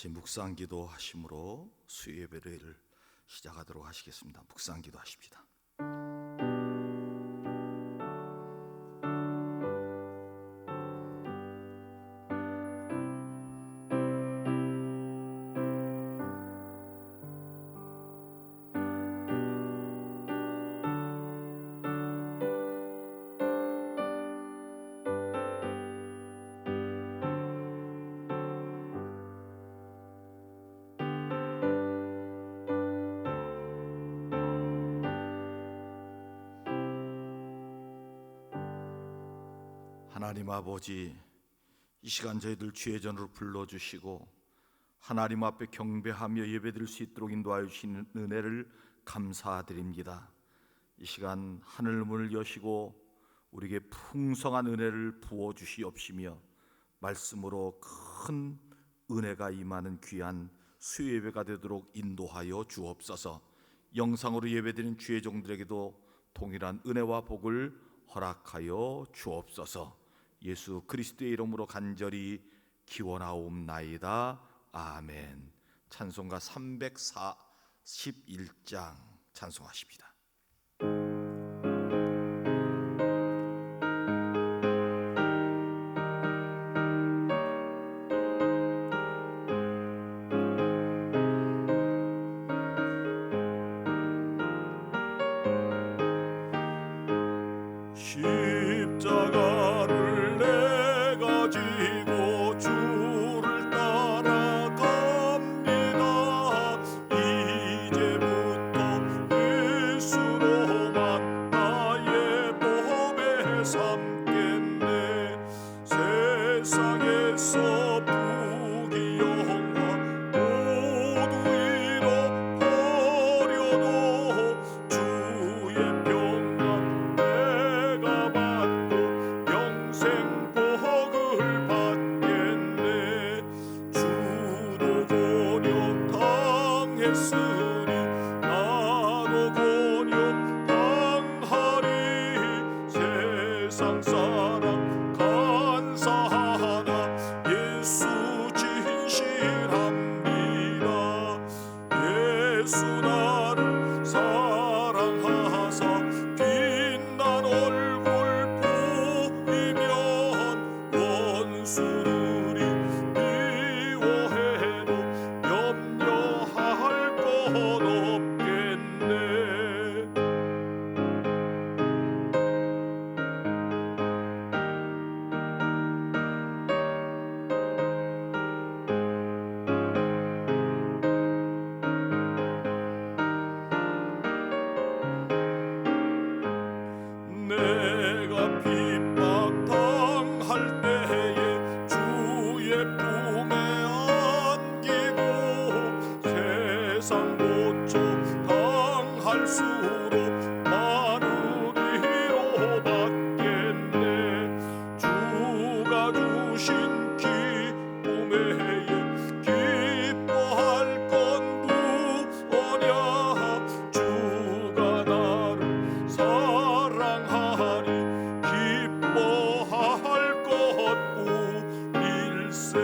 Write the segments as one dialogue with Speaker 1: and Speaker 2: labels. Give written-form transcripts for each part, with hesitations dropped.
Speaker 1: 묵상기도 하심으로 수요 예배를 시작하도록 하시겠습니다. 묵상기도 하십니다. 하나님 아버지, 이 시간 저희들 주의 전으로 불러주시고 하나님 앞에 경배하며 예배드릴 수 있도록 인도하여 주시는 은혜를 감사드립니다. 이 시간 하늘 문을 여시고 우리에게 풍성한 은혜를 부어주시옵시며 말씀으로 큰 은혜가 임하는 귀한 수요 예배가 되도록 인도하여 주옵소서. 영상으로 예배드리는 주의 종들에게도 동일한 은혜와 복을 허락하여 주옵소서. 예수 그리스도의 이름으로 간절히 기원하옵나이다. 아멘. 찬송가 341장 찬송하십니다.
Speaker 2: 십자가를 내가 지고 주를 따라갑니다. 이제부터 예수로만 나의 몸에 삼겠네. 세상에서 부귀영화 모두 잃어버려도 주의 평강 내가 받고 영생 복을 받겠네. 주도 곤욕 당했으니 나도 곤욕 당하리. 세상 사랑 간사하나 예수 진실합니다. 예수 나를 사랑하사 빛난 얼굴 보이면 원수들이 미워해도 염려할 것 없겠네. 내가 핍박당할 때에 주의 품에 안기고 세상 고초 당할수록 마누리로 받겠네. 주가 주신 기쁨에 기뻐할 건 무엇냐. 주가 나를 사랑하니 기뻐할 것뿐일세.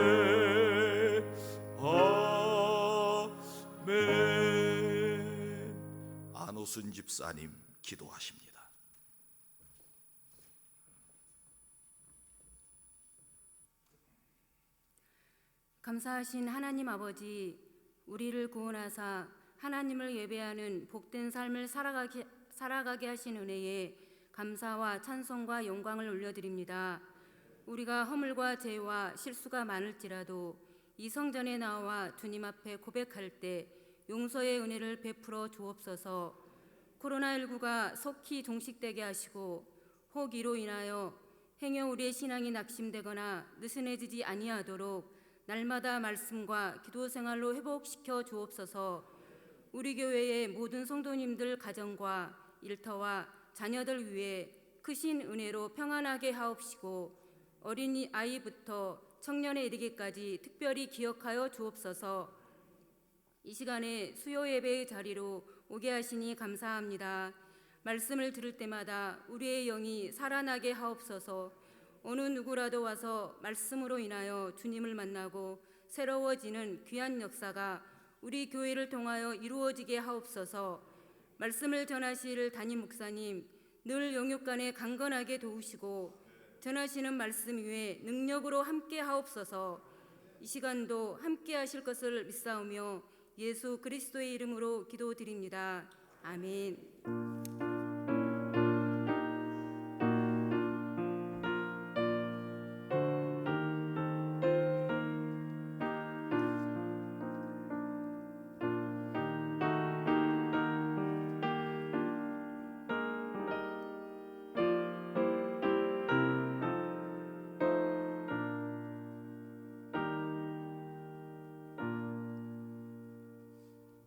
Speaker 2: 아멘.
Speaker 1: 안호순 집사님 기도하십니다.
Speaker 3: 감사하신 하나님 아버지, 우리를 구원하사 하나님을 예배하는 복된 삶을 살아가게 하신 은혜에 감사와 찬송과 영광을 올려드립니다. 우리가 허물과 죄와 실수가 많을지라도 이 성전에 나와 주님 앞에 고백할 때 용서의 은혜를 베풀어 주옵소서. 코로나19가 속히 종식되게 하시고 혹 이로 인하여 행여 우리의 신앙이 낙심되거나 느슨해지지 아니하도록 날마다 말씀과 기도 생활로 회복시켜 주옵소서. 우리 교회의 모든 성도님들 가정과 일터와 자녀들 위해 크신 은혜로 평안하게 하옵시고 어린이 아이부터 청년에 이르기까지 특별히 기억하여 주옵소서. 이 시간에 수요 예배의 자리로 오게 하시니 감사합니다. 말씀을 들을 때마다 우리의 영이 살아나게 하옵소서. 어느 누구라도 와서 말씀으로 인하여 주님을 만나고 새로워지는 귀한 역사가 우리 교회를 통하여 이루어지게 하옵소서. 말씀을 전하실 담임 목사님 늘 영육간에 강건하게 도우시고 전하시는 말씀 위에 능력으로 함께 하옵소서. 이 시간도 함께 하실 것을 믿사오며 예수 그리스도의 이름으로 기도드립니다. 아멘.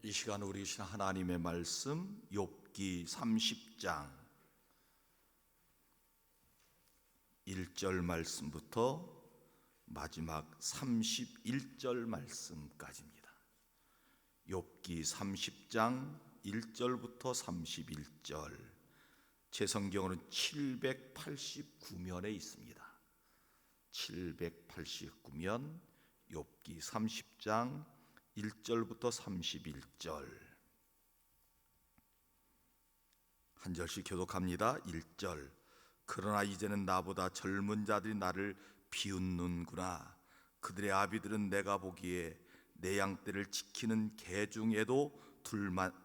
Speaker 1: 이 시간 우리 신 하나님의 말씀 욥기 30장 1절 말씀부터 마지막 31절 말씀까지입니다. 욥기 30장 1절부터 31절, 제 성경으로는 789면에 있습니다. 789면 욥기 30장 1절부터 31절 한 절씩 교독합니다. 1절, 그러나 이제는 나보다 젊은 자들이 나를 비웃는구나. 그들의 아비들은 내가 보기에 내 양떼를 지키는 개 중에도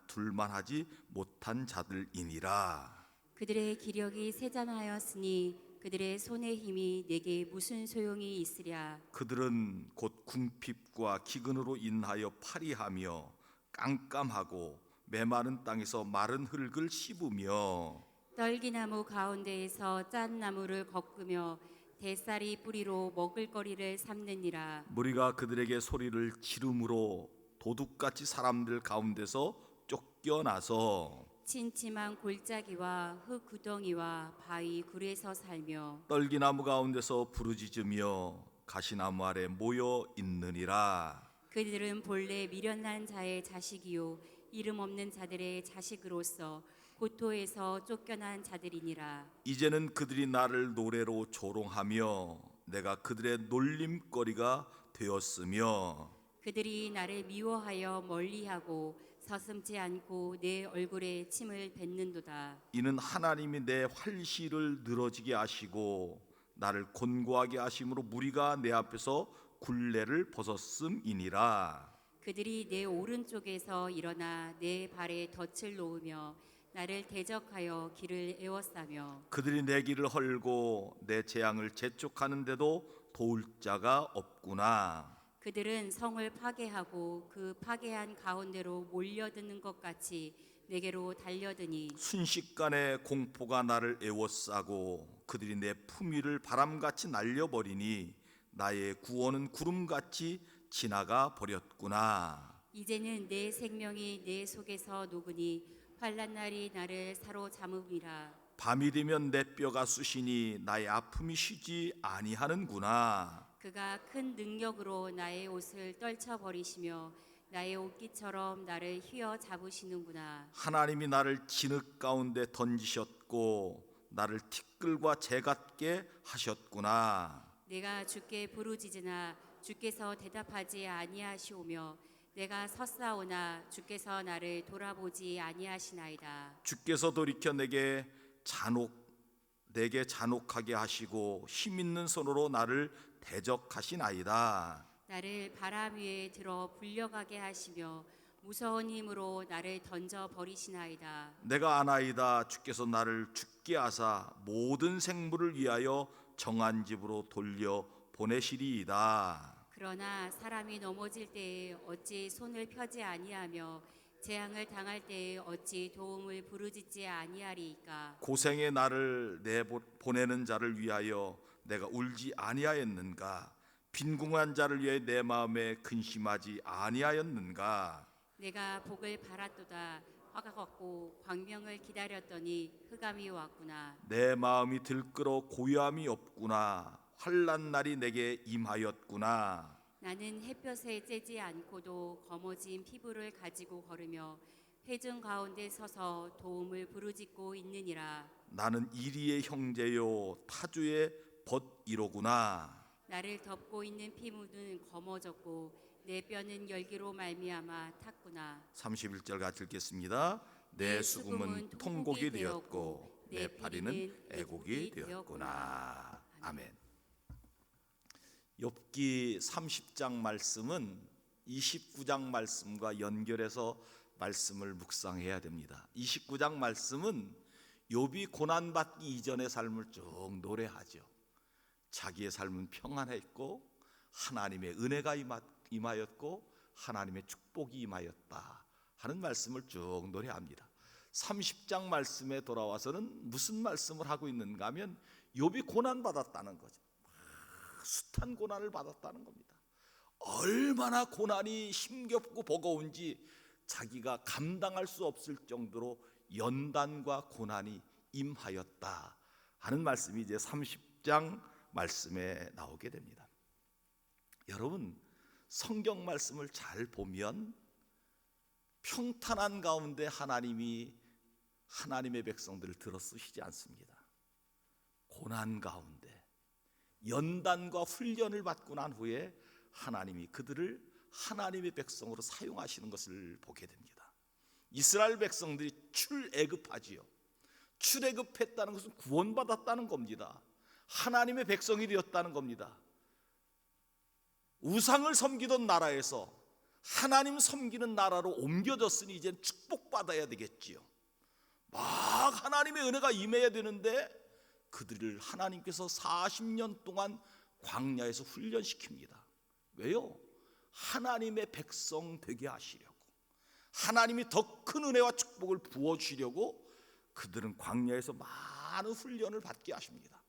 Speaker 1: 둘만하지 못한 자들이니라.
Speaker 4: 그들의 기력이 세잔하였으니 그들의 손의 힘이 내게 무슨 소용이 있으랴.
Speaker 1: 그들은 곧 궁핍과 기근으로 인하여 파리하며 깜깜하고 메마른 땅에서 마른 흙을 씹으며
Speaker 4: 떨기나무 가운데에서 짠 나무를 꺾으며 대쌀이 뿌리로 먹을거리를 삼느니라.
Speaker 1: 무리가 그들에게 소리를 지름으로 도둑같이 사람들 가운데서 쫓겨나서
Speaker 4: 침침한 골짜기와 흙 구덩이와 바위 굴에서 살며
Speaker 1: 떨기나무 가운데서 부르짖으며 가시나무 아래 모여 있느니라.
Speaker 4: 그들은 본래 미련한 자의 자식이요 이름 없는 자들의 자식으로서 고토에서 쫓겨난 자들이니라.
Speaker 1: 이제는 그들이 나를 노래로 조롱하며 내가 그들의 놀림거리가 되었으며
Speaker 4: 그들이 나를 미워하여 멀리하고 서슴지 않고 내 얼굴에 침을 뱉는도다.
Speaker 1: 이는 하나님이 내 활시를 늘어지게 하시고 나를 곤고하게 하심으로 무리가 내 앞에서 굴레를 벗었음이니라.
Speaker 4: 그들이 내 오른쪽에서 일어나 내 발에 덫을 놓으며 나를 대적하여 길을 에워싸며
Speaker 1: 그들이 내 길을 헐고 내 재앙을 재촉하는데도 도울 자가 없구나.
Speaker 4: 그들은 성을 파괴하고 그 파괴한 가운데로 몰려드는 것 같이 내게로 달려드니
Speaker 1: 순식간에 공포가 나를 에워싸고 그들이 내 품위를 바람같이 날려버리니 나의 구원은 구름같이 지나가 버렸구나.
Speaker 4: 이제는 내 생명이 내 속에서 녹으니 환난 날이 나를 사로잡음이라.
Speaker 1: 밤이 되면 내 뼈가 쑤시니 나의 아픔이 쉬지 아니하는구나.
Speaker 4: 그가 큰 능력으로 나의 옷을 떨쳐버리시며 나의 옷깃처럼 나를 휘어 잡으시는구나.
Speaker 1: 하나님이 나를 진흙 가운데 던지셨고 나를 티끌과 재 같게 하셨구나.
Speaker 4: 내가 주께 부르짖으나 주께서 대답하지 아니하시오며 내가 섰사오나 주께서 나를 돌아보지 아니하시나이다.
Speaker 1: 주께서 돌이켜 내게 잔혹하게 하시고 힘 있는 손으로 나를 대적하시나이다.
Speaker 4: 나를 바람 위에 들어 불려가게 하시며 무서운 힘으로 나를 던져 버리시나이다.
Speaker 1: 내가 아나이다. 주께서 나를 죽게 하사 모든 생물을 위하여 정한 집으로 돌려 보내시리이다.
Speaker 4: 그러나 사람이 넘어질 때에 어찌 손을 펴지 아니하며 재앙을 당할 때에 어찌 도움을 부르짖지 아니하리이까.
Speaker 1: 고생의 나를 보내는 자를 위하여 내가 울지 아니하였는가? 빈궁한 자를 위해 내 마음에 근심하지 아니하였는가?
Speaker 4: 내가 복을 바랐도다. 화가 걷고 광명을 기다렸더니 흑암이 왔구나.
Speaker 1: 내 마음이 들끓어 고요함이 없구나. 환난 날이 내게 임하였구나.
Speaker 4: 나는 햇볕에 쬐지 않고도 거머진 피부를 가지고 걸으며 회중 가운데 서서 도움을 부르짖고 있느니라.
Speaker 1: 나는 이리의 형제요 타주의 벗이로구나.
Speaker 4: 나를 덮고 있는 피부는 검어졌고 내 뼈는 열기로 말미암아 탔구나.
Speaker 1: 31절 같이 읽겠습니다. 내 수금은 통곡이 되었고 내 파리는 애곡이 되었구나. 아멘. 욥기 30장 말씀은 29장 말씀과 연결해서 말씀을 묵상해야 됩니다. 29장 말씀은 욥이 고난받기 이전의 삶을 쭉 노래하죠. 자기의 삶은 평안했고 하나님의 은혜가 임하였고 하나님의 축복이 임하였다 하는 말씀을 쭉 노래합니다. 30장 말씀에 돌아와서는 무슨 말씀을 하고 있는가 하면 욥이 고난받았다는 거죠. 숱한 고난을 받았다는 겁니다. 얼마나 고난이 힘겹고 버거운지 자기가 감당할 수 없을 정도로 연단과 고난이 임하였다 하는 말씀이 이제 30장 말씀에 나오게 됩니다. 여러분, 성경 말씀을 잘 보면 평탄한 가운데 하나님이 하나님의 백성들을 들어 쓰시지 않습니다. 고난 가운데 연단과 훈련을 받고 난 후에 하나님이 그들을 하나님의 백성으로 사용하시는 것을 보게 됩니다. 이스라엘 백성들이 출애굽하지요. 출애굽했다는 것은 구원받았다는 겁니다. 하나님의 백성이 되었다는 겁니다. 우상을 섬기던 나라에서 하나님 섬기는 나라로 옮겨졌으니 이젠 축복받아야 되겠지요. 막 하나님의 은혜가 임해야 되는데 그들을 하나님께서 40년 동안 광야에서 훈련시킵니다. 왜요? 하나님의 백성 되게 하시려고, 하나님이 더 큰 은혜와 축복을 부어주시려고 그들은 광야에서 많은 훈련을 받게 하십니다.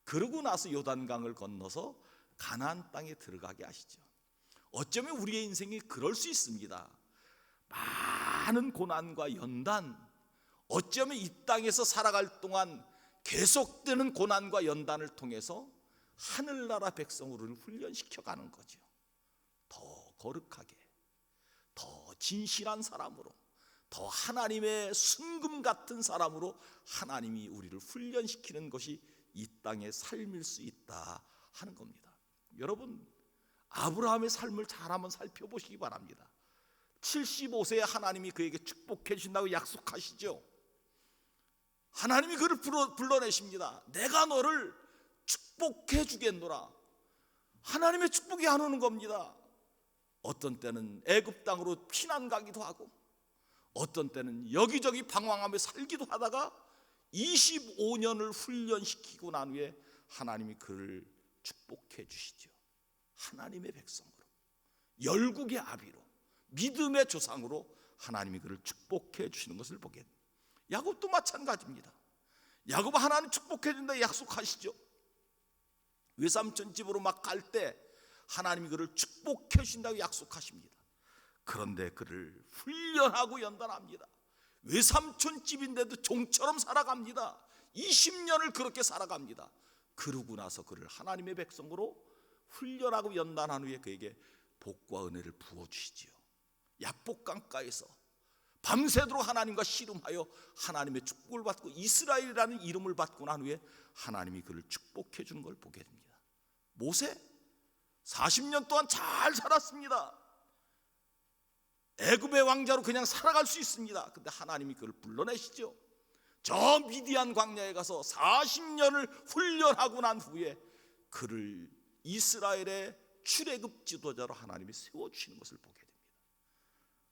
Speaker 1: 그러고 나서 요단강을 건너서 가나안 땅에 들어가게 하시죠. 어쩌면 우리의 인생이 그럴 수 있습니다. 많은 고난과 연단, 어쩌면 이 땅에서 살아갈 동안 계속되는 고난과 연단을 통해서 하늘나라 백성으로는 훈련시켜가는 거죠. 더 거룩하게, 더 진실한 사람으로, 더 하나님의 순금 같은 사람으로 하나님이 우리를 훈련시키는 것이 이 땅의 삶일 수 있다 하는 겁니다. 여러분, 아브라함의 삶을 잘 한번 살펴보시기 바랍니다. 75세에 하나님이 그에게 축복해 주신다고 약속하시죠. 하나님이 그를 불러내십니다. 내가 너를 축복해 주겠노라. 하나님의 축복이 안 오는 겁니다. 어떤 때는 애굽 땅으로 피난 가기도 하고, 어떤 때는 여기저기 방황하며 살기도 하다가 25년을 훈련시키고 난 후에 하나님이 그를 축복해 주시죠. 하나님의 백성으로, 열국의 아비로, 믿음의 조상으로 하나님이 그를 축복해 주시는 것을 보게 됩니다. 야곱도 마찬가지입니다. 야곱 하나님 축복해 준다 약속하시죠. 외삼촌 집으로 막 갈 때 하나님이 그를 축복해 주신다고 약속하십니다. 그런데 그를 훈련하고 연단합니다. 외삼촌 집인데도 종처럼 살아갑니다. 20년을 그렇게 살아갑니다. 그러고 나서 그를 하나님의 백성으로 훈련하고 연단한 후에 그에게 복과 은혜를 부어주시지요. 약복강가에서 밤새도록 하나님과 씨름하여 하나님의 축복을 받고 이스라엘이라는 이름을 받고 난 후에 하나님이 그를 축복해 주는 걸 보게 됩니다. 모세 40년 동안 잘 살았습니다. 애굽의 왕자로 그냥 살아갈 수 있습니다. 근데 하나님이 그를 불러내시죠. 저 미디안 광야에 가서 40년을 훈련하고 난 후에 그를 이스라엘의 출애굽 지도자로 하나님이 세워주시는 것을 보게 됩니다.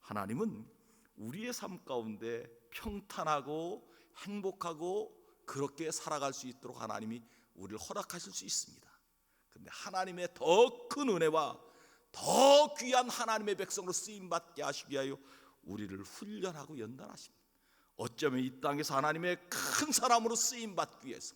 Speaker 1: 하나님은 우리의 삶 가운데 평탄하고 행복하고 그렇게 살아갈 수 있도록 하나님이 우리를 허락하실 수 있습니다. 그런데 하나님의 더 큰 은혜와 더 귀한 하나님의 백성으로 쓰임받게 하시기 위하여 우리를 훈련하고 연단하십니다. 어쩌면 이 땅에서 하나님의 큰 사람으로 쓰임받기 위해서,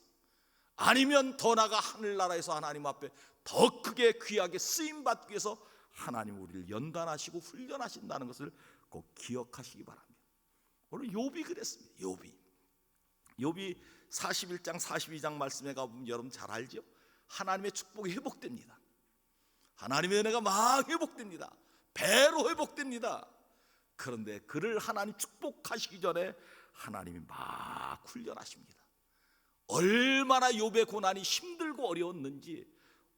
Speaker 1: 아니면 더 나아가 하늘나라에서 하나님 앞에 더 크게 귀하게 쓰임받기 위해서 하나님 우리를 연단하시고 훈련하신다는 것을 꼭 기억하시기 바랍니다. 오늘 욥이 그랬습니다. 욥이 41장 42장 말씀에 가보면 여러분 잘 알죠? 하나님의 축복이 회복됩니다. 하나님의 은혜가 막 회복됩니다. 배로 회복됩니다. 그런데 그를 하나님 축복하시기 전에 하나님이 막 훈련하십니다. 얼마나 욥의 고난이 힘들고 어려웠는지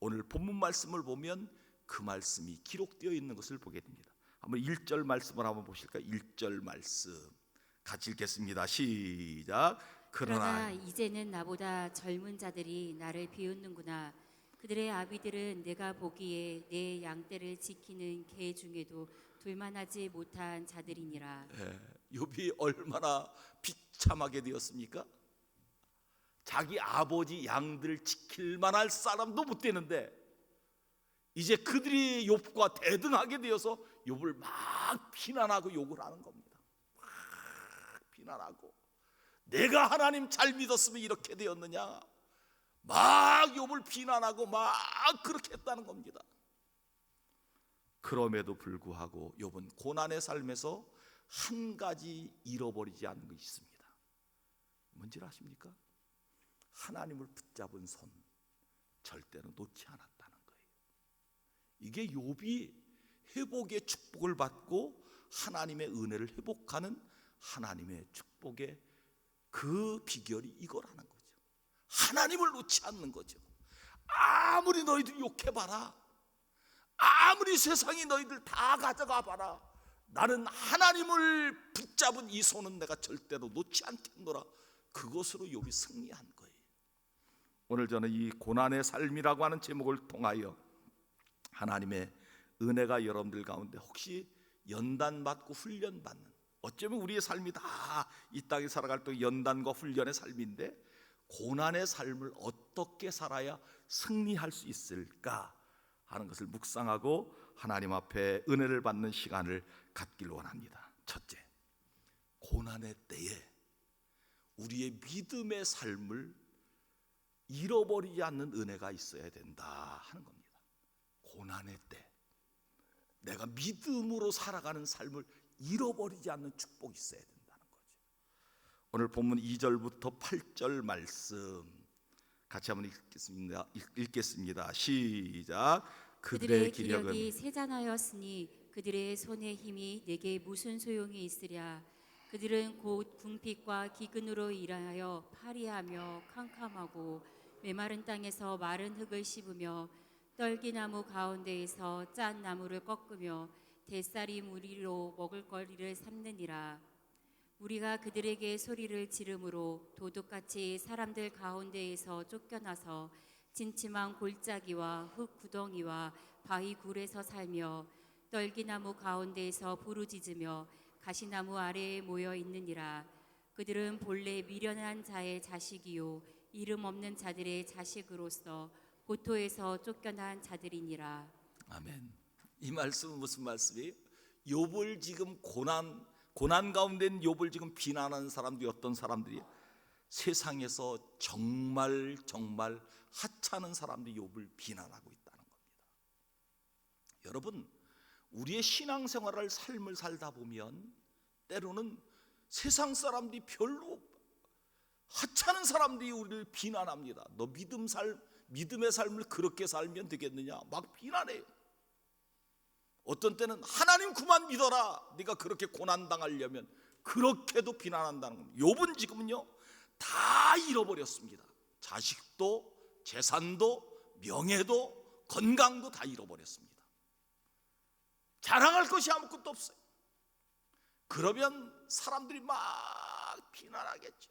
Speaker 1: 오늘 본문 말씀을 보면 그 말씀이 기록되어 있는 것을 보게 됩니다. 한번 1절 말씀을 한번 보실까요? 1절 말씀 같이 읽겠습니다. 시작.
Speaker 4: 그러나 이제는 나보다 젊은 자들이 나를 비웃는구나. 그들의 아비들은 내가 보기에 내 양떼를 지키는 개 중에도 둘만하지 못한 자들이니라.
Speaker 1: 욥이 얼마나 비참하게 되었습니까? 자기 아버지 양들을 지킬 만할 사람도 못 되는데 이제 그들이 욥과 대등하게 되어서 욥을 막 비난하고 욕을 하는 겁니다. 막 비난하고 내가 하나님 잘 믿었으면 이렇게 되었느냐, 막 욥을 비난하고 막 그렇게 했다는 겁니다. 그럼에도 불구하고 욥은 고난의 삶에서 한 가지 잃어버리지 않는 것이 있습니다. 뭔지 아십니까? 하나님을 붙잡은 손 절대로 놓지 않았다는 거예요. 이게 욥이 회복의 축복을 받고 하나님의 은혜를 회복하는 하나님의 축복의 그 비결이 이거라는 거죠. 하나님을 놓지 않는 거죠. 아무리 너희들 욕해봐라, 아무리 세상이 너희들 다 가져가 봐라, 나는 하나님을 붙잡은 이 손은 내가 절대로 놓지 않겠노라. 그것으로 욥이 승리한 거예요. 오늘 저는 이 고난의 삶이라고 하는 제목을 통하여 하나님의 은혜가 여러분들 가운데 혹시 연단 받고 훈련 받는, 어쩌면 우리의 삶이 다 이 땅에 살아갈 때 연단과 훈련의 삶인데 고난의 삶을 어떻게 살아야 승리할 수 있을까 하는 것을 묵상하고 하나님 앞에 은혜를 받는 시간을 갖길 원합니다. 첫째, 고난의 때에 우리의 믿음의 삶을 잃어버리지 않는 은혜가 있어야 된다 하는 겁니다. 고난의 때 내가 믿음으로 살아가는 삶을 잃어버리지 않는 축복이 있어야 된다는 거죠. 오늘 본문 2절부터 8절 말씀 같이 한번 읽겠습니다. 시작.
Speaker 4: 그들의 기력이 세잔하였으니 그들의 손의 힘이 내게 무슨 소용이 있으랴. 그들은 곧 궁핍과 기근으로 일하여 파리하며 캄캄하고 메마른 땅에서 마른 흙을 씹으며 떨기나무 가운데에서 짠 나무를 꺾으며 대쌀이 무리로 먹을거리를 삼느니라. 우리가 그들에게 소리를 지르므로 도둑같이 사람들 가운데에서 쫓겨나서 진침한 골짜기와 흙 구덩이와 바위 굴에서 살며 떨기나무 가운데에서 부르짖으며 가시나무 아래에 모여 있느니라. 그들은 본래 미련한 자의 자식이요 이름 없는 자들의 자식으로서 고토에서 쫓겨난 자들이니라.
Speaker 1: 아멘. 이 말씀은 무슨 말씀이에요? 욥을 지금 고난 가운데 있는 욥을 지금 비난하는 사람들이 어떤 사람들이에요? 세상에서 정말 하찮은 사람들이 욥을 비난하고 있다는 겁니다. 여러분, 우리의 신앙생활을 삶을 살다 보면 때로는 세상 사람들이 별로 하찮은 사람들이 우리를 비난합니다. 너 믿음의 삶을 그렇게 살면 되겠느냐? 막 비난해요. 어떤 때는 하나님 그만 믿어라, 네가 그렇게 고난당하려면, 그렇게도 비난한다는 겁니다. 욥은 지금은요 다 잃어버렸습니다. 자식도 재산도 명예도 건강도 다 잃어버렸습니다. 자랑할 것이 아무것도 없어요. 그러면 사람들이 막 비난하겠죠.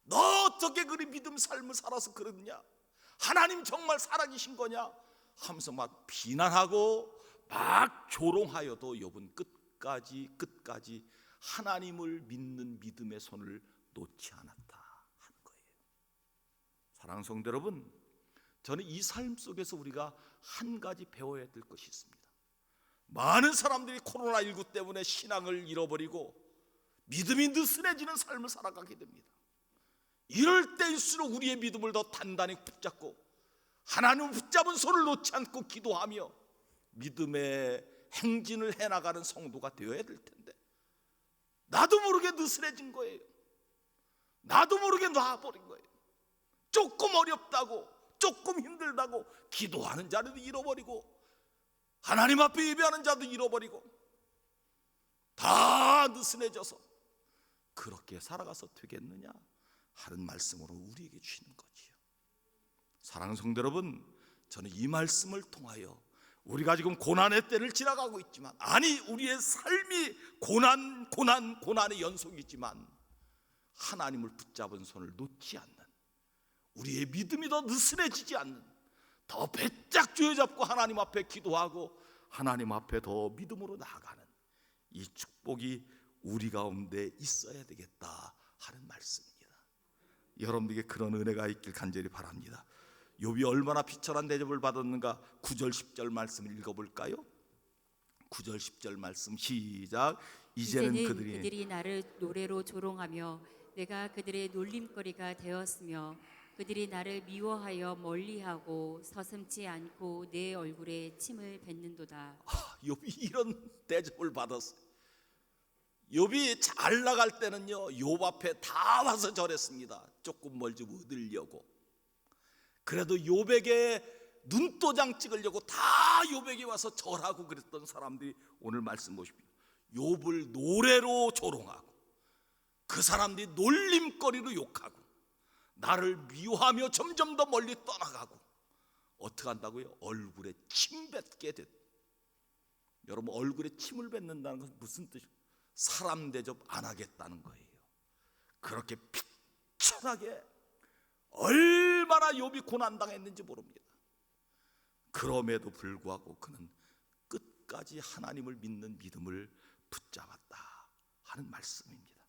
Speaker 1: 너 어떻게 그리 믿음 삶을 살아서 그러느냐, 하나님 정말 살아계신 거냐 하면서 막 비난하고 막 조롱하여도 욥은 끝까지 하나님을 믿는 믿음의 손을 놓지 않았다 하는 거예요. 사랑하는 성도 여러분, 저는 이 삶 속에서 우리가 한 가지 배워야 될 것이 있습니다. 많은 사람들이 코로나19 때문에 신앙을 잃어버리고 믿음이 느슨해지는 삶을 살아가게 됩니다. 이럴 때일수록 우리의 믿음을 더 단단히 붙잡고 하나님을 붙잡은 손을 놓지 않고 기도하며 믿음의 행진을 해나가는 성도가 되어야 될 텐데 나도 모르게 느슨해진 거예요. 나도 모르게 놔버린 거예요. 조금 어렵다고, 조금 힘들다고 기도하는 자리도 잃어버리고 하나님 앞에 예배하는 자도 잃어버리고 다 느슨해져서 그렇게 살아가서 되겠느냐 하는 말씀으로 우리에게 주시는 거지요. 사랑하는 성도 여러분, 저는 이 말씀을 통하여 우리가 지금 고난의 때를 지나가고 있지만, 아니 우리의 삶이 고난의 연속이지만 하나님을 붙잡은 손을 놓지 않는, 우리의 믿음이 더 느슨해지지 않는, 더 배짝 쥐어잡고 하나님 앞에 기도하고 하나님 앞에 더 믿음으로 나아가는 이 축복이 우리 가운데 있어야 되겠다 하는 말씀입니다. 여러분들에게 그런 은혜가 있길 간절히 바랍니다. 욥이 얼마나 비천한 대접을 받았는가 9절 10절 말씀을 읽어볼까요? 9절 10절 말씀 시작. 이제는
Speaker 4: 그들이 나를 노래로 조롱하며 내가 그들의 놀림거리가 되었으며 그들이 나를 미워하여 멀리하고 서슴지 않고 내 얼굴에 침을 뱉는도다.
Speaker 1: 욥이 이런 대접을 받았어요. 욥이 잘 나갈 때는요, 욥 앞에 다 와서 절했습니다. 조금 뭘 좀 얻으려고. 그래도 욥에게 눈도장 찍으려고 다 욥에게 와서 절하고 그랬던 사람들이 오늘 말씀 보십시오. 욥을 노래로 조롱하고 그 사람들이 놀림거리로 욕하고 나를 미워하며 점점 더 멀리 떠나가고 어떻게 한다고요? 얼굴에 침 뱉게 됐다. 여러분, 얼굴에 침을 뱉는다는 것은 무슨 뜻이에요? 사람 대접 안 하겠다는 거예요. 그렇게 비천하게 얼마나 욥이 고난당했는지 모릅니다. 그럼에도 불구하고 그는 끝까지 하나님을 믿는 믿음을 붙잡았다 하는 말씀입니다.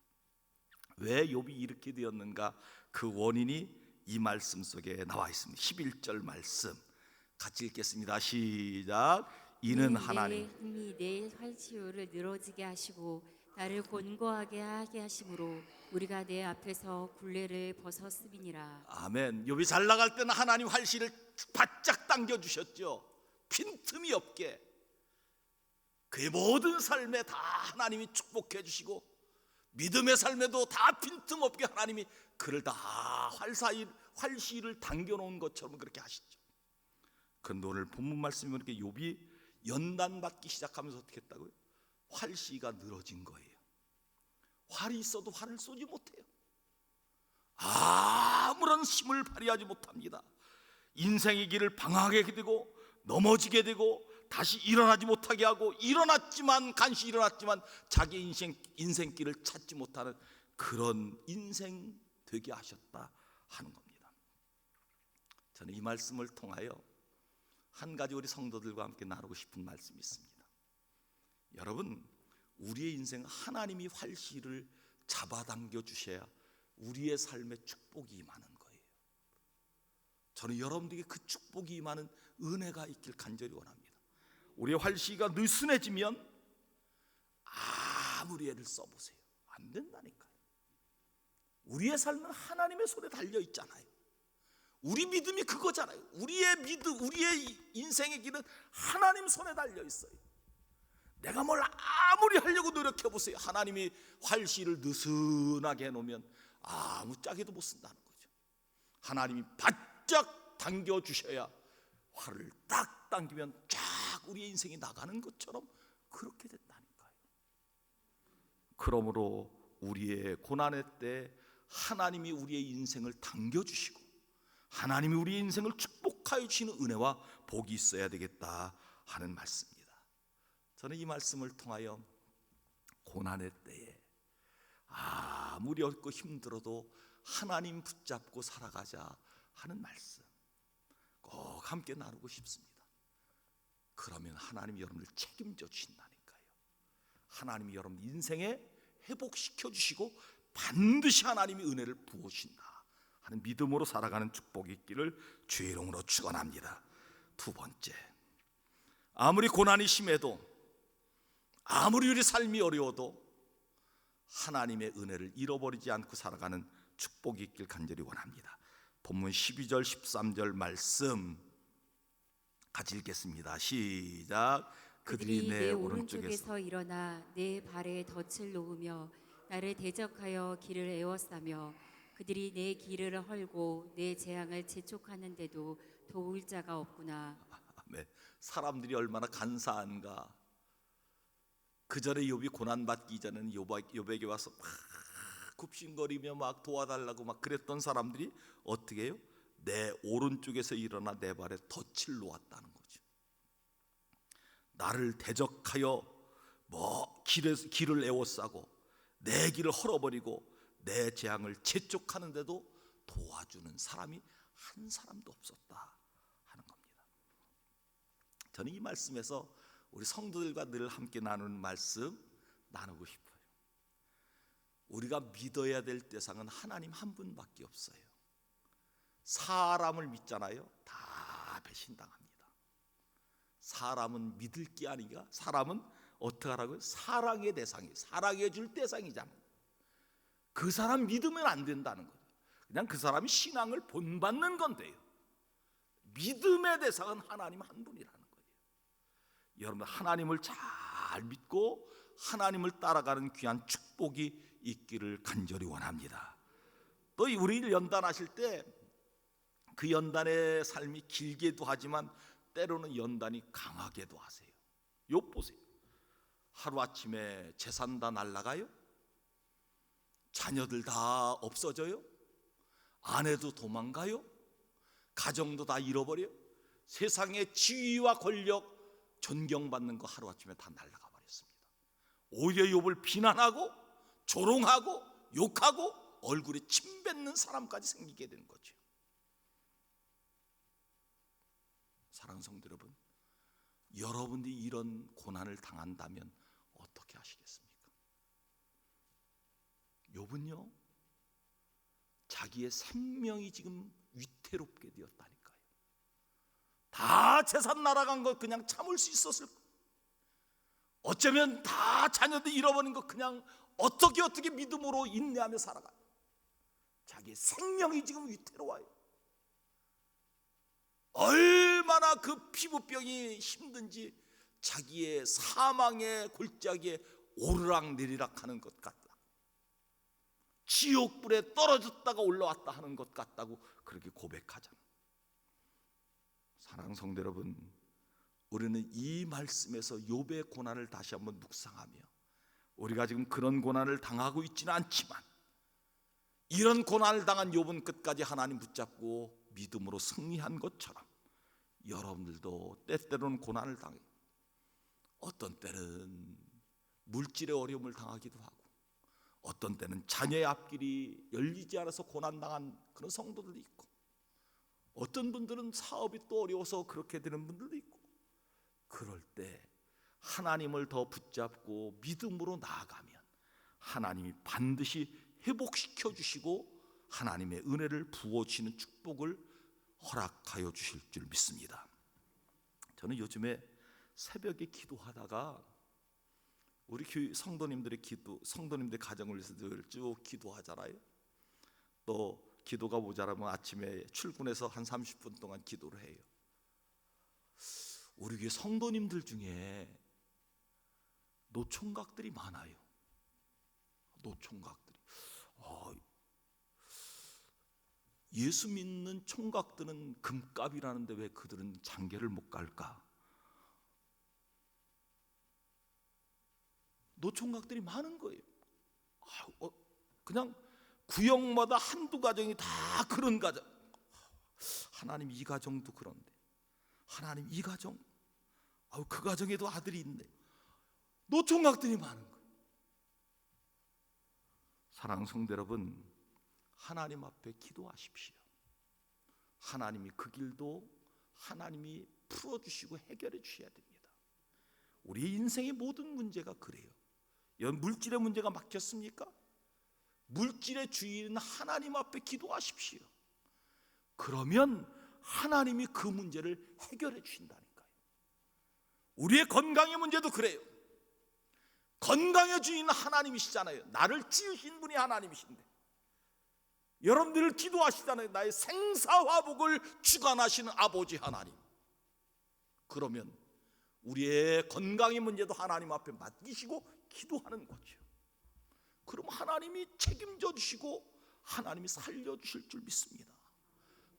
Speaker 1: 왜 욥이 이렇게 되었는가? 그 원인이 이 말씀 속에 나와 있습니다. 11절 말씀 같이 읽겠습니다. 시작. 이는 하나님
Speaker 4: 내 힘이 내 활치유를 늘어지게 하시고 나를 곤고하게 하게 하심으로 우리가 내 앞에서 굴레를 벗었음이니라.
Speaker 1: 아멘. 욥이 잘 나갈 때는 하나님 활시를 바짝 당겨 주셨죠. 빈틈이 없게 그의 모든 삶에 다 하나님이 축복해 주시고 믿음의 삶에도 다 빈틈 없게 하나님이 그를 다 활시를 당겨 놓은 것처럼 그렇게 하시죠. 그런데 오늘 본문 말씀이 이렇게 욥이 연단 받기 시작하면서 어떻게 했다고요? 활시가 늘어진 거예요. 활이 있어도 활을 쏘지 못해요. 아무런 힘을 발휘하지 못합니다. 인생의 길을 방황하게 되고 넘어지게 되고 다시 일어나지 못하게 하고 간신히 일어났지만 자기 인생길을 찾지 못하는 그런 인생 되게 하셨다 하는 겁니다. 저는 이 말씀을 통하여 한 가지 우리 성도들과 함께 나누고 싶은 말씀이 있습니다. 여러분, 우리의 인생 하나님이 활시를 잡아당겨 주셔야 우리의 삶에 축복이 임하는 거예요. 저는 여러분들에게 그 축복이 임하는 은혜가 있길 간절히 원합니다. 우리의 활시가 느슨해지면 아무리 애를 써보세요, 안 된다니까요. 우리의 삶은 하나님의 손에 달려 있잖아요. 우리 믿음이 그거잖아요. 우리의 믿음, 우리의 인생의 길은 하나님 손에 달려 있어요. 내가 뭘 아무리 하려고 노력해 보세요. 하나님이 활시를 느슨하게 해놓으면 아무 짝에도 못 쓴다는 거죠. 하나님이 바짝 당겨 주셔야 활을 딱 당기면 쫙 우리의 인생이 나가는 것처럼 그렇게 된다니까요. 그러므로 우리의 고난의 때 하나님이 우리의 인생을 당겨 주시고 하나님이 우리의 인생을 축복하여 주시는 은혜와 복이 있어야 되겠다 하는 말씀입니다. 저는 이 말씀을 통하여 고난의 때에 아무리 어렵고 힘들어도 하나님 붙잡고 살아가자 하는 말씀 꼭 함께 나누고 싶습니다. 그러면 하나님이 여러분을 책임져 주신다니까요. 하나님이 여러분 인생에 회복시켜 주시고 반드시 하나님이 은혜를 부으신다 하는 믿음으로 살아가는 축복이 있기를 주의 이름으로 축원합니다. 두 번째, 아무리 고난이 심해도 아무리 우리 삶이 어려워도 하나님의 은혜를 잃어버리지 않고 살아가는 축복이 있길 간절히 원합니다. 본문 12절 13절 말씀 같이 읽겠습니다. 시작. 그들이 내 오른쪽에서
Speaker 4: 일어나 내 발에 덫을 놓으며 나를 대적하여 길을 에워싸며 그들이 내 길을 헐고 내 재앙을 재촉하는데도 도울 자가 없구나.
Speaker 1: 아멘. 사람들이 얼마나 간사한가. 그 전에 욥이 고난 받기 전에는 욥에게 와서 막 굽신거리며 막 도와달라고 막 그랬던 사람들이 어떻게 해요? 내 오른쪽에서 일어나 내 발에 덫을 놓았다는 거죠. 나를 대적하여 길을 에워싸고 내 길을 헐어버리고 내 재앙을 재촉하는데도 도와주는 사람이 한 사람도 없었다 하는 겁니다. 저는 이 말씀에서 우리 성도들과 늘 함께 나누는 말씀 나누고 싶어요. 우리가 믿어야 될 대상은 하나님 한 분밖에 없어요. 사람을 믿잖아요. 다 배신당합니다. 사람은 믿을 게 아니라 사람은 어떻게 하라고요? 사랑의 대상이에요. 사랑해 줄 대상이잖아요. 그 사람 믿으면 안 된다는 거예요. 그냥 그 사람이 신앙을 본받는 건데요. 믿음의 대상은 하나님 한 분이라는 거예요. 여러분, 하나님을 잘 믿고 하나님을 따라가는 귀한 축복이 있기를 간절히 원합니다. 또 우리 연단하실 때 그 연단의 삶이 길게도 하지만 때로는 연단이 강하게도 하세요. 욥 보세요. 하루아침에 재산 다 날아가요? 자녀들 다 없어져요? 아내도 도망가요? 가정도 다 잃어버려요? 세상의 지위와 권력, 존경받는 거 하루아침에 다 날아가 버렸습니다. 오히려 욥을 비난하고 조롱하고 욕하고 얼굴에 침 뱉는 사람까지 생기게 되는 거죠. 사랑하는 성도 여러분, 여러분들이 이런 고난을 당한다면 어떻게 하시겠습니까? 욥은요, 자기의 생명이 지금 위태롭게 되었다니까요. 다 재산 날아간 거 그냥 참을 수 있었을 거예요. 어쩌면 다 자녀들 잃어버린 거 그냥 어떻게 믿음으로 인내하며 살아가요. 자기의 생명이 지금 위태로워요. 얼마나 그 피부병이 힘든지 자기의 사망의 골짜기에 오르락내리락 하는 것 같다. 지옥불에 떨어졌다가 올라왔다 하는 것 같다고 그렇게 고백하잖아요. 사랑하는 성도 여러분, 우리는 이 말씀에서 욥의 고난을 다시 한번 묵상하며 우리가 지금 그런 고난을 당하고 있지는 않지만 이런 고난을 당한 욥은 끝까지 하나님 붙잡고 믿음으로 승리한 것처럼 여러분들도 때때로는 고난을 당해요. 어떤 때는 물질의 어려움을 당하기도 하고 어떤 때는 자녀의 앞길이 열리지 않아서 고난당한 그런 성도들도 있고 어떤 분들은 사업이 또 어려워서 그렇게 되는 분들도 있고 그럴 때 하나님을 더 붙잡고 믿음으로 나아가면 하나님이 반드시 회복시켜 주시고 하나님의 은혜를 부어주시는 축복을 허락하여 주실 줄 믿습니다. 저는 요즘에 새벽에 기도하다가 우리 교회 성도님들의 가정을 위해서 늘 쭉 기도하잖아요. 또 기도가 모자라면 아침에 출근해서 한 30분 동안 기도를 해요. 우리 교회 성도님들 중에 노총각들이 많아요. 노총각들이. 예수 믿는 총각들은 금값이라는데 왜 그들은 장계를 못 갈까? 노총각들이 많은 거예요. 그냥 구역마다 한두 가정이 다 그런 가정. 하나님 이 가정도 그런데 하나님 이 가정 그 가정에도 아들이 있네. 노총각들이 많은 거예요. 사랑하는 성도 여러분, 하나님 앞에 기도하십시오. 하나님이 그 길도 하나님이 풀어주시고 해결해 주셔야 됩니다. 우리 인생의 모든 문제가 그래요. 물질의 문제가 막혔습니까? 물질의 주인은 하나님 앞에 기도하십시오. 그러면 하나님이 그 문제를 해결해 주신다니까요. 우리의 건강의 문제도 그래요. 건강의 주인은 하나님이시잖아요. 나를 지으신 분이 하나님이신데 여러분들 기도하시잖아요. 나의 생사화복을 주관하시는 아버지 하나님. 그러면 우리의 건강의 문제도 하나님 앞에 맡기시고 기도하는 거죠. 그럼 하나님이 책임져 주시고 하나님이 살려주실 줄 믿습니다.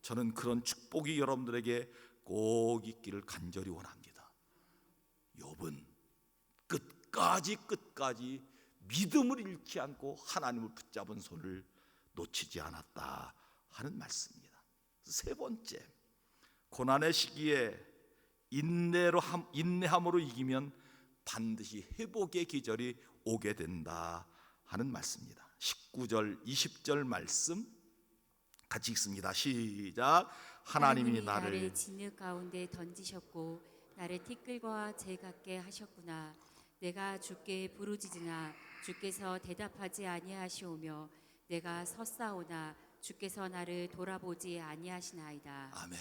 Speaker 1: 저는 그런 축복이 여러분들에게 꼭 있기를 간절히 원합니다. 욥은 끝까지 믿음을 잃지 않고 하나님을 붙잡은 손을 놓치지 않았다 하는 말씀입니다. 세 번째, 고난의 시기에 인내함으로 이기면 반드시 회복의 계절이 오게 된다 하는 말씀입니다. 19절 20절 말씀 같이 읽습니다. 시작. 하나님이 나를
Speaker 4: 진흙 가운데 던지셨고 나를 티끌과 재 같게 하셨구나. 내가 주께 부르짖으나 주께서 대답하지 아니하시오며 내가 섰사오나 주께서 나를 돌아보지 아니하시나이다.
Speaker 1: 아멘.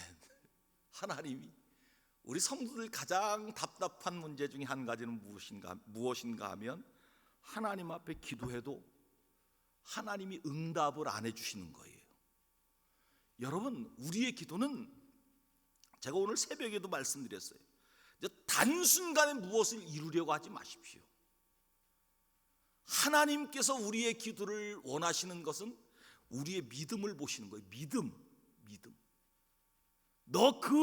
Speaker 1: 하나님이 우리 성도들 가장 답답한 문제 중에 한 가지는 무엇인가 하면 하나님 앞에 기도해도 하나님이 응답을 안 해주시는 거예요. 여러분, 우리의 기도는 제가 오늘 새벽에도 말씀드렸어요. 단순간에 무엇을 이루려고 하지 마십시오. 하나님께서 우리의 기도를 원하시는 것은 우리의 믿음을 보시는 거예요. 믿음. 너 그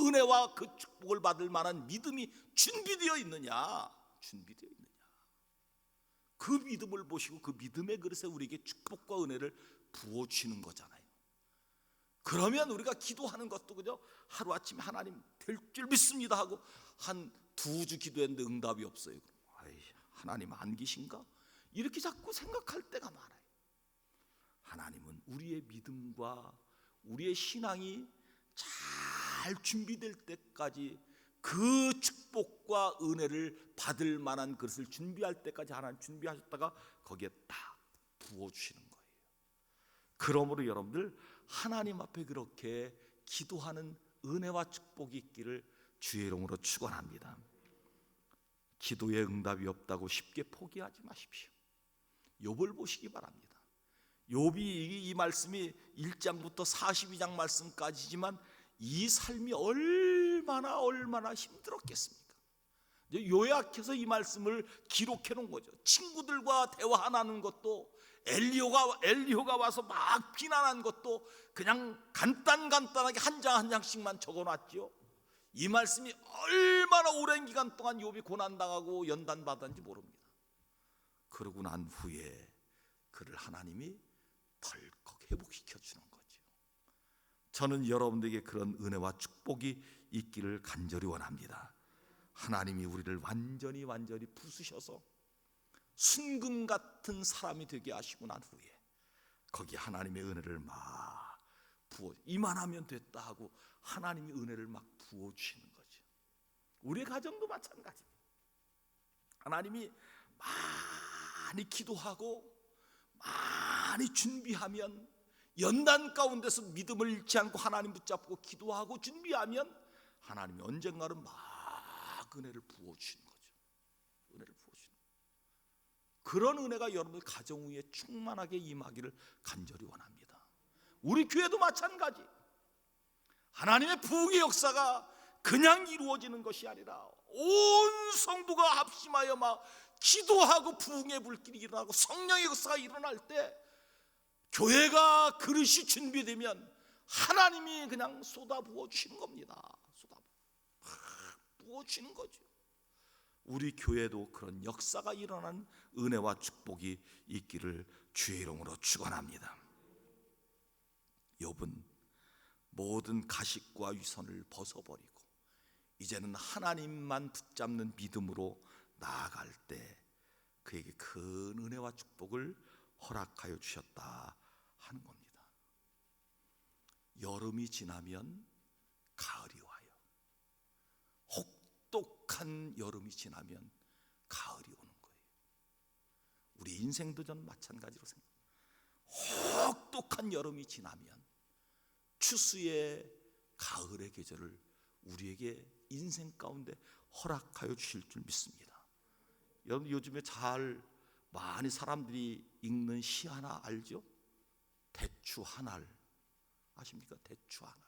Speaker 1: 은혜와 그 축복을 받을 만한 믿음이 준비되어 있느냐? 그 믿음을 보시고 그 믿음의 그릇에 우리에게 축복과 은혜를 부어주시는 거잖아요. 그러면 우리가 기도하는 것도 그저 하루아침에 하나님 될 줄 믿습니다 하고 한 2주 기도했는데 응답이 없어요. 하나님 안 계신가? 이렇게 자꾸 생각할 때가 많아요. 하나님은 우리의 믿음과 우리의 신앙이 잘 준비될 때까지 그 축복과 은혜를 받을 만한 그릇을 준비할 때까지 하나님 준비하셨다가 거기에 딱 부어주시는 거예요. 그러므로 여러분들 하나님 앞에 그렇게 기도하는 은혜와 축복이 있기를 주의 이름으로 축원합니다. 기도에 응답이 없다고 쉽게 포기하지 마십시오. 욥을 보시기 바랍니다. 욥이 이 말씀이 1장부터 42장 말씀까지지만 이 삶이 얼마나 힘들었겠습니까? 요약해서 이 말씀을 기록해 놓은 거죠. 친구들과 대화하는 것도 엘리호가 와서 막 비난한 것도 그냥 간단하게 한 장 한 장씩만 적어놨죠. 이 말씀이 얼마나 오랜 기간 동안 욥이 고난당하고 연단받았는지 모릅니다. 그러고 난 후에 그를 하나님이 덜컥 회복시켜 주는 거죠. 저는 여러분들에게 그런 은혜와 축복이 있기를 간절히 원합니다. 하나님이 우리를 완전히 부수셔서 순금 같은 사람이 되게 하시고 난 후에 거기 하나님의 은혜를 막 부어 이만하면 됐다 하고 하나님이 은혜를 막 부어주시는 거죠. 우리의 가정도 마찬가지입니다. 하나님이 많이 기도하고 많이 준비하면 연단 가운데서 믿음을 잃지 않고 하나님 붙잡고 기도하고 준비하면 하나님이 언젠가는 막 은혜를 부어주시는 거죠. 은혜를 부어주시는 그런 은혜가 여러분들 가정 위에 충만하게 임하기를 간절히 원합니다. 우리 교회도 마찬가지. 하나님의 부흥의 역사가 그냥 이루어지는 것이 아니라 온 성도가 합심하여 막 기도하고 부흥의 불길이 일어나고 성령의 역사가 일어날 때 교회가 그릇이 준비되면 하나님이 그냥 쏟아 부어주시는 겁니다. 부어주시는 거죠. 우리 교회도 그런 역사가 일어나는 은혜와 축복이 있기를 주의 이름으로 축원합니다. 욥은 모든 가식과 위선을 벗어버리고 이제는 하나님만 붙잡는 믿음으로 나아갈 때 그에게 큰 은혜와 축복을 허락하여 주셨다 하는 겁니다. 여름이 지나면 가을이 와요. 혹독한 여름이 지나면 가을이 오는 거예요. 우리 인생도 저는 마찬가지로 생각합니다. 혹독한 여름이 지나면 추수의 가을의 계절을 우리에게 인생 가운데 허락하여 주실 줄 믿습니다. 여러분 요즘에 많이 사람들이 읽는 시 하나 알죠? 대추 하늘 아십니까? 대추 하늘.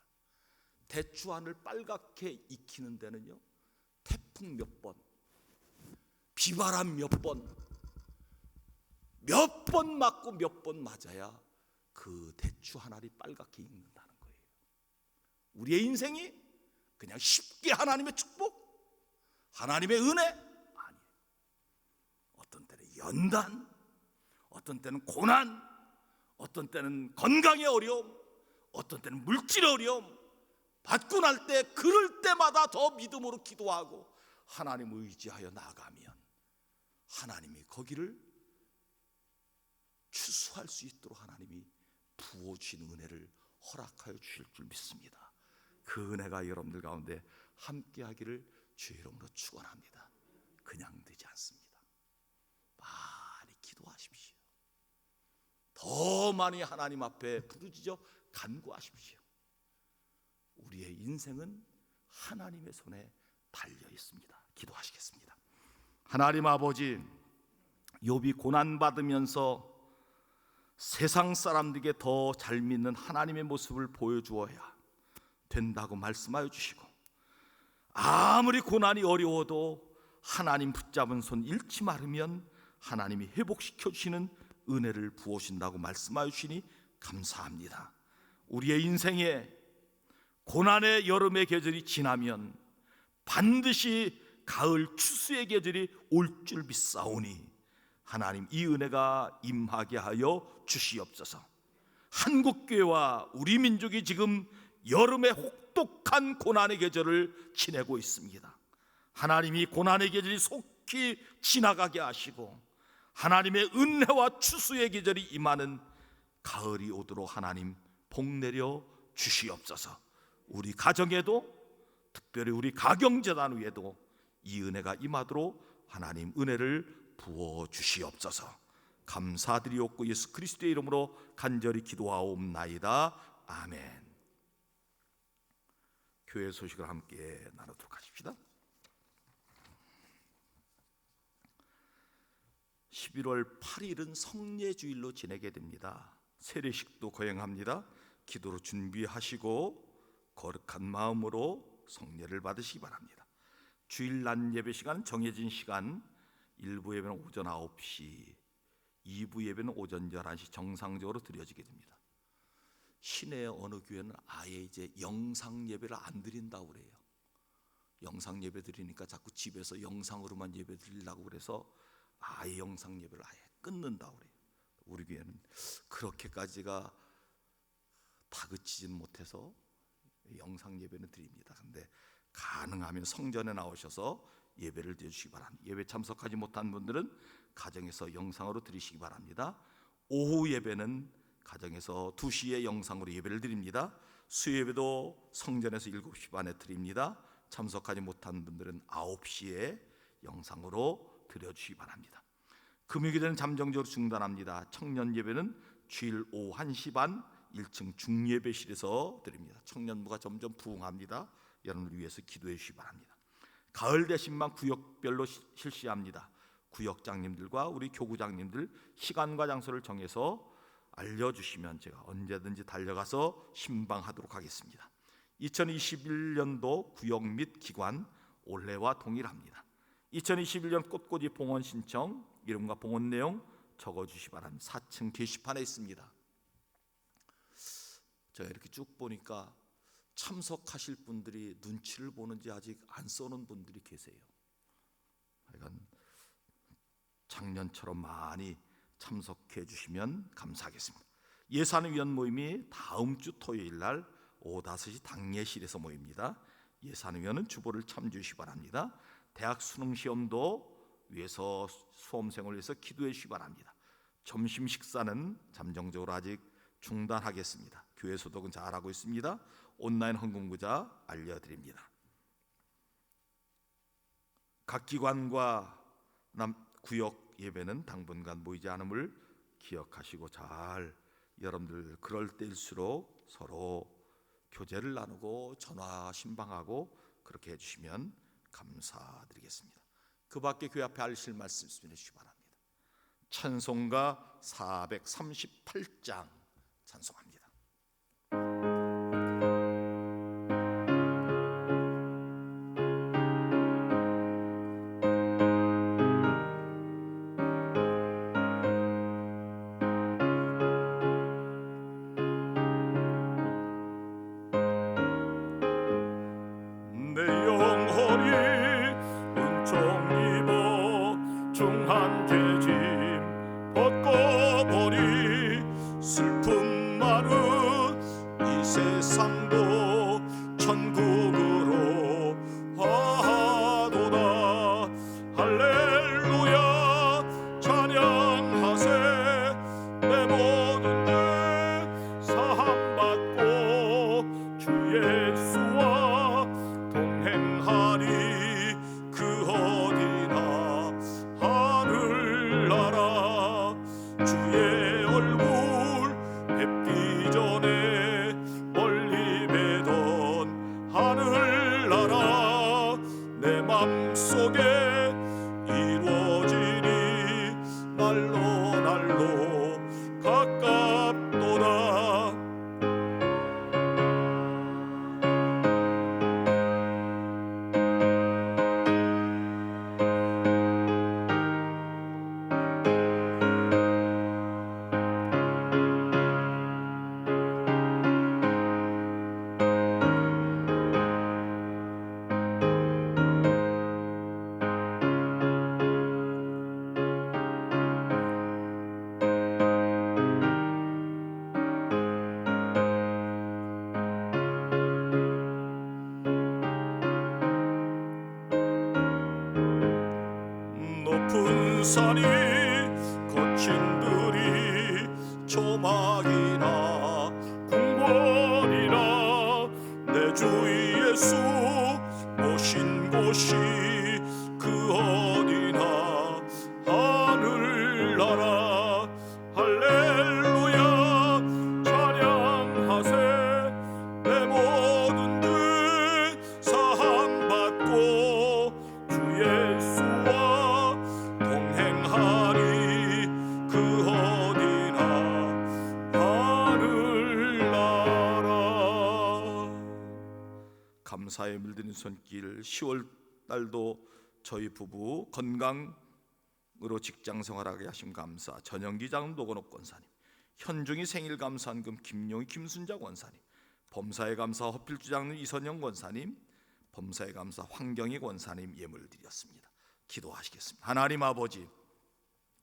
Speaker 1: 대추 하늘 빨갛게 익히는 데는요 태풍 몇 번, 비바람 몇 번 맞고 몇 번 맞아야 그 대추 하늘이 빨갛게 익는다는 거예요. 우리의 인생이 그냥 쉽게 하나님의 축복, 하나님의 은혜 아니에요. 어떤 때는 연단, 어떤 때는 고난, 어떤 때는 건강의 어려움, 어떤 때는 물질 어려움 받고 날 때 그럴 때마다 더 믿음으로 기도하고 하나님을 의지하여 나가면 하나님이 거기를 추수할 수 있도록 하나님이 부어주신 은혜를 허락하여 주실 줄 믿습니다. 그 은혜가 여러분들 가운데 함께하기를 주의 이름으로 축원합니다. 그냥 되지 않습니다. 많이 기도하십시오. 더 많이 하나님 앞에 부르짖어 간구하십시오. 우리의 인생은 하나님의 손에 달려 있습니다. 기도하시겠습니다. 하나님 아버지, 욥이 고난받으면서 세상 사람들에게 더 잘 믿는 하나님의 모습을 보여주어야 된다고 말씀하여 주시고, 아무리 고난이 어려워도 하나님 붙잡은 손 잃지 말으면 하나님이 회복시켜 주시는 은혜를 부어주신다고 말씀하여 주시니 감사합니다. 우리의 인생에 고난의 여름의 계절이 지나면 반드시 가을 추수의 계절이 올 줄 믿사오니 하나님 이 은혜가 임하게 하여 주시옵소서. 한국교회와 우리 민족이 지금 여름의 혹독한 고난의 계절을 지내고 있습니다. 하나님이 고난의 계절이 속히 지나가게 하시고 하나님의 은혜와 추수의 계절이 임하는 가을이 오도록 하나님 복 내려 주시옵소서. 우리 가정에도 특별히 우리 가경재단 위에도 이 은혜가 임하도록 하나님 은혜를 부어 주시옵소서. 감사드리옵고 예수 그리스도의 이름으로 간절히 기도하옵나이다. 아멘. 교회 소식을 함께 나누도록 하십시다. 11월 8일은 성례주일로 지내게 됩니다. 세례식도 거행합니다. 기도로 준비하시고 거룩한 마음으로 성례를 받으시기 바랍니다. 주일 낮 예배 시간 정해진 시간, 1부 예배는 오전 9시, 2부 예배는 오전 11시 정상적으로 드려지게 됩니다. 시내 어느 교회는 아예 이제 영상 예배를 안 드린다고 그래요. 영상 예배 드리니까 자꾸 집에서 영상으로만 예배 드리려고 그래서 아예 영상 예배를 아예 끊는다고 그래요. 우리 교회는 그렇게까지가 다그치지는 못해서 영상 예배는 드립니다. 근데 가능하면 성전에 나오셔서 예배를 드리시기 바랍니다. 예배 참석하지 못한 분들은 가정에서 영상으로 드리시기 바랍니다. 오후 예배는 가정에서 2시에 영상으로 예배를 드립니다. 수요 예배도 성전에서 7시 반에 드립니다. 참석하지 못한 분들은 9시에 영상으로 드려주시기 바랍니다. 금요일에는 잠정적으로 중단합니다. 청년 예배는 주일 오후 1시 반 1층 중예배실에서 드립니다. 청년부가 점점 부흥합니다. 여러분을 위해서 기도해 주시기 바랍니다. 가을 대신만 구역별로 실시합니다. 구역장님들과 우리 교구장님들 시간과 장소를 정해서 알려주시면 제가 언제든지 달려가서 신방하도록 하겠습니다. 2021년도 구역 및 기관 올해와 동일합니다. 2021년 꽃꽂이 봉헌 신청 이름과 봉헌 내용 적어주시기 바랍니다. 4층 게시판에 있습니다. 제가 이렇게 쭉 보니까 참석하실 분들이 눈치를 보는지 아직 안 써놓은 분들이 계세요. 하여간 작년처럼 많이 참석해 주시면 감사하겠습니다. 예산위원 모임이 다음 주 토요일 날 오후 5시 당례실에서 모입니다. 예산위원은 주보를 참조하시기 바랍니다. 대학 수능시험도 위해서 수험생을 위해서 기도해 주시기 바랍니다. 점심 식사는 잠정적으로 아직 중단하겠습니다. 교회 소독은 잘하고 있습니다. 온라인 헌금구자 알려드립니다. 각 기관과 구역 예배는 당분간 모이지 않음을 기억하시고 잘 여러분들 그럴 때일수록 서로 교제를 나누고 전화 신방하고 그렇게 해주시면 감사드리겠습니다. 그 밖에 교회 앞에 알실 말씀 있으면 해주시기 바랍니다. 찬송가 438장 찬송합니다.
Speaker 2: 내 영혼이 은총 입어 중한 죄짐 벗고 보니 슬픔 많은 이 세상도 천국으로 하도다. 할렐루야 찬양하세. 내 모든 죄 사함받고 주 예수와 동행하리. 그 어디나 하늘나라. 주의 얼굴 뵙기 전에 멀리 뵈던 하늘나라. 내 맘속에 이루어지니 날로 날로 가깝도다. 높은 산이 거친 들이 조막이나 궁궐이나 내 주 예수 모신 곳이 그 어디나 하늘나라. 할렐루야 찬양하세. 내 모든 죄 사함받고 주 예수와 동행하리. 그 어디나 하늘나라.
Speaker 1: 감사의 물드는 손길. 10월 달도 저희 부부 건강으로 직장 생활하게 하심 감사. 전영기 장로 노건옥 권사님, 현중이 생일 감사한금 김용희 김순자 권사님, 범사에 감사 허필주 장로 이선영 권사님, 범사에 감사 황경희 권사님 예물 드렸습니다. 기도하시겠습니다. 하나님 아버지,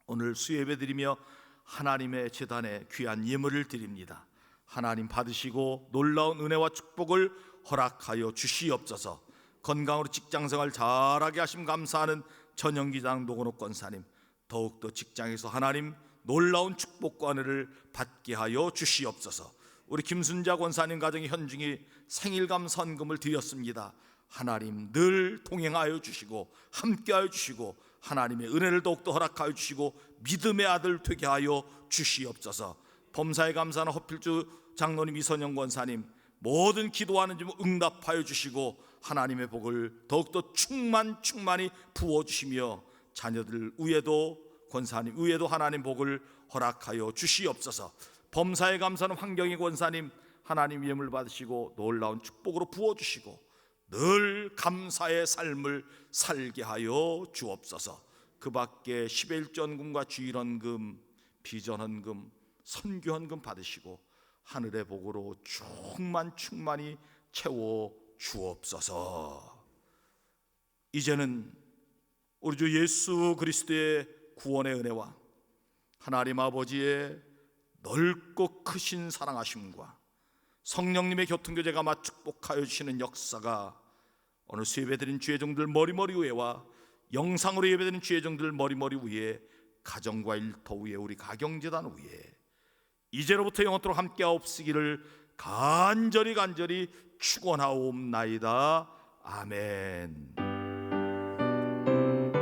Speaker 1: 오늘 수예배 드리며 하나님의 제단에 귀한 예물을 드립니다. 하나님 받으시고 놀라운 은혜와 축복을 허락하여 주시옵소서. 건강으로 직장생활 잘하게 하심 감사하는 전영기장 노건옥 권사님, 더욱더 직장에서 하나님 놀라운 축복과 은혜를 받게 하여 주시옵소서. 우리 김순자 권사님 가정의 현중이 생일감 선금을 드렸습니다. 하나님 늘 동행하여 주시고 함께하여 주시고 하나님의 은혜를 더욱더 허락하여 주시고 믿음의 아들 되게 하여 주시옵소서. 범사에 감사하는 허필주 장로님, 이선영 권사님, 모든 기도하는 줄 응답하여 주시고 하나님의 복을 더욱더 충만히 부어주시며 자녀들 위에도 권사님 위에도 하나님 복을 허락하여 주시옵소서. 범사에 감사하는 황경희 권사님, 하나님 예물 받으시고 놀라운 축복으로 부어주시고 늘 감사의 삶을 살게 하여 주옵소서. 그 밖에 11전금과 주일헌금, 비전헌금, 선교헌금 받으시고 하늘의 복으로 충만히 채워 주옵소서. 이제는 우리 주 예수 그리스도의 구원의 은혜와 하나님 아버지의 넓고 크신 사랑하심과 성령님의 교통교제가 마 축복하여 주시는 역사가 오늘 수예배드린 주의 종들 머리머리 위에와 영상으로 예배드린 주의 종들 머리머리 위에, 가정과 일터 위에, 우리 가경재단 위에 이제로부터 영원토록 함께하옵시기를 간절히 축원하옵나이다. 아멘.